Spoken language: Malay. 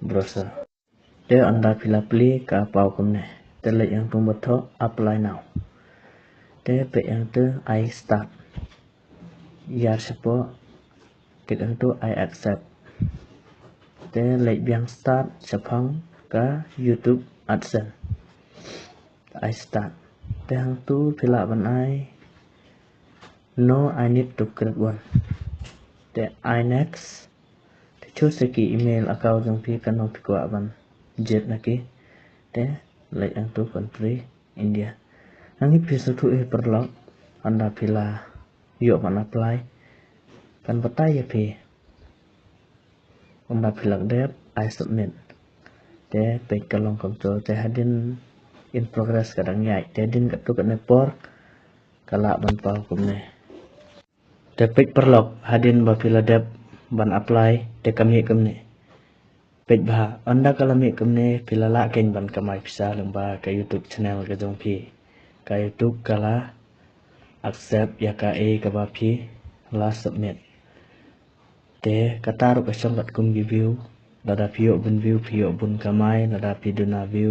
browser. Te anda pilih ke apa hukumnya. Telik yang pembuat apply now. Te pe yang tu I start. Ya siapa klik yang tu I accept. Te lek yang start sepang ke YouTube AdSense. I start. Te yang tu pilih ban I. No, I need to create one. Te I next. Te choose seki email account yang pi kan pi kuat ban jet naki. Te lek yang tu country India. Yang pi satu perlu anda pilih yuk man apply kan betai ya pi anda pilih dep I submit te pe kalong control te hadin in progress kadang nyai te din kat tu kat nepor kala ban pau kumne te pe perlu hadin ba pilih dep ban apply te kami kumne pe bah anda kalau mi kumne pilih la ken ban kamai bisa lembah ke YouTube channel ke jong pi ke YouTube kala accept ya ka e ka ba pi la submit te kata ru ka song kat kum view lada pio bun view pio bun kamai lada pi duna view